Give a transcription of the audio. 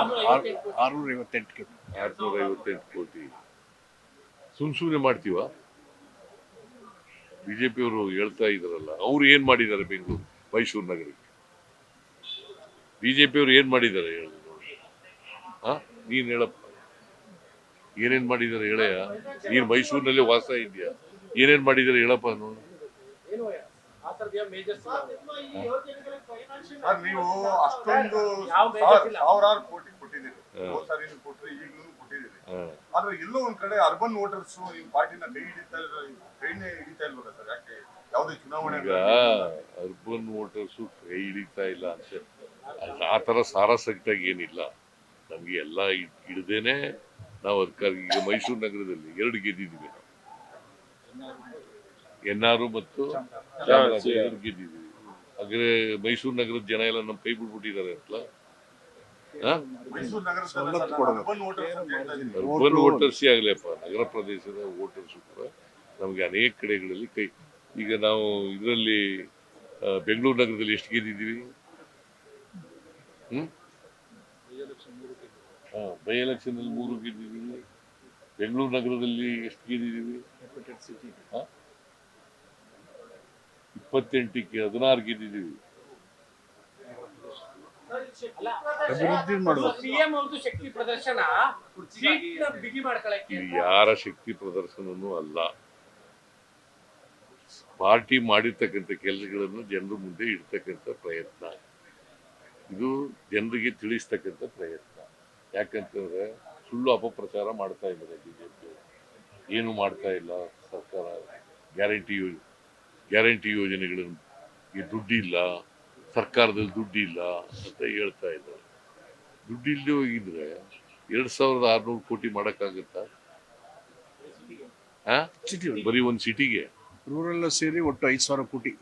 658 658 ಕೋಟಿ ಸುಮ್ನೆ ಮಾಡ್ತೀವ? ಬಿಜೆಪಿಯವರು ಹೇಳ್ತಾ ಇದಾರಲ್ಲ, ಅವ್ರು ಏನ್ ಮಾಡಿದ್ದಾರೆ ಬೆಂಗಳೂರು ಮೈಸೂರು ನಗರಕ್ಕೆ? ಬಿಜೆಪಿಯವರು ಏನ್ ಮಾಡಿದ್ದಾರೆ ಹೇಳಿ? ನೀನ್ ಹೇಳಪ್ಪ, ಏನೇನ್ ಮಾಡಿದ್ದಾರೆ ಹೇಳಯ್ಯ. ನೀನ್ ಮೈಸೂರಿನಲ್ಲಿ ವಾಸ ಇದೆಯಾ, ಏನೇನ್ ಮಾಡಿದ್ದಾರೆ ಹೇಳಪ್ಪ ನೋಡು. ನೀವು ಅಷ್ಟೊಂದು ಸಾವಿರಾರು ಕೋಟಿ ಕೊಟ್ಟಿದ್ದೀರಿ, ಕೊಟ್ರಿ, ಈಗಲೂ ಕೊಟ್ಟಿದ್ದೀರಿ. ಆದ್ರೆ ಎಲ್ಲೋ ಒಂದ್ ಕಡೆ ಅರ್ಬನ್ ವೋಟರ್ಸ್ ನಿಮ್ ಪಾರ್ಟಿನ ಕೈನೇ ಹಿಡಿತಾ ಇಲ್ವಲ್ಲ ಸರ್? ಯಾಕೆ ಯಾವುದೇ ಚುನಾವಣೆ? ಈಗ ಅರ್ಬನ್ ವೋಟರ್ಸು ಕೈ ಹಿಡಿತಾ ಇಲ್ಲ ಅಂತ ಆತರ ಸಾರಾಸಗಟಾಗಿ ಏನಿಲ್ಲ. ನಮ್ಗೆ ಎಲ್ಲ ಹಿಡ್ದೇನೆ ನಾವು ಅಧಿಕಾರ. ಈಗ ಮೈಸೂರು ನಗರದಲ್ಲಿ 2 ಗೆದ್ದಿದ್ದೀವಿ ನಾವು, ಎನ್ಆರ್ ಮತ್ತು ಚಾಮರಾಜ 2 ಗೆದ್ದಿದ್ದೀವಿ. ಹಾಗಾದ್ರೆ ಮೈಸೂರು ನಗರದ ಜನ ಎಲ್ಲ ನಮ್ ಕೈ ಬಿಟ್ಬಿಟ್ಟಿದ್ದಾರೆ ಅಂತಲ್ಲ. ಅರ್ಬನ್ ವೋಟರ್ಸ್ ಆಗ್ಲಪ್ಪ, ನಗರ ಪ್ರದೇಶದ ವೋಟರ್ಸ್ ಕೂಡ ನಮ್ಗೆ ಅನೇಕ ಕಡೆಗಳಲ್ಲಿ ಕೈ. ಈಗ ನಾವು ಇದರಲ್ಲಿ ಬೆಂಗಳೂರು ನಗರದಲ್ಲಿ ಎಷ್ಟು ಗೆದ್ದಿದ್ದೀವಿ? ಬೈ ಎಲೆಕ್ಷನ್ ಅಲ್ಲಿ 3 ಗೆದ್ದಿದ್ದೀವಿ. ಬೆಂಗಳೂರು ನಗರದಲ್ಲಿ ಎಷ್ಟು ಗೆದ್ದಿದ್ದೀವಿ? 28ಕ್ಕೆ 16 ಗೆದ್ದಿದ್ದೀವಿ. ಯಾರ ಶಕ್ತಿ ಪ್ರದರ್ಶನನೂ ಅಲ್ಲ. ಪಾರ್ಟಿ ಮಾಡಿರ್ತಕ್ಕಂಥ ಕೆಲಸಗಳನ್ನು ಜನರ ಮುಂದೆ ಇಡ್ತಕ್ಕಂಥ ಪ್ರಯತ್ನ, ಇದು ಜನರಿಗೆ ತಿಳಿಸ್ತಕ್ಕಂಥ ಪ್ರಯತ್ನ. ಯಾಕಂತಂದ್ರೆ ಸುಳ್ಳು ಅಪಪ್ರಚಾರ ಮಾಡ್ತಾ ಇದ್ದಾರೆ ಬಿಜೆಪಿ. ಏನು ಮಾಡ್ತಾ ಇಲ್ಲ ಸರ್ಕಾರ. ಗ್ಯಾರಂಟಿ ಯೋಜನೆಗಳಿಗೆ ದುಡ್ಡಿಲ್ಲ, ಸರ್ಕಾರದಲ್ಲಿ ದುಡ್ಡಿಲ್ಲ ಅಂತ ಹೇಳ್ತಾ ಇದ್ದಾರೆ. ದುಡ್ಡಿಲ್ಲದೆ ಹೋಗಿದ್ರೆ 2600 ಕೋಟಿ ಮಾಡಕ್ಕಾಗತ್ತಾ? ಬರೀ ಒಂದು ಸಿಟಿಗೆ ರೂರಲ್ ಸೇರಿ ಒಟ್ಟು 5000 ಕೋಟಿ.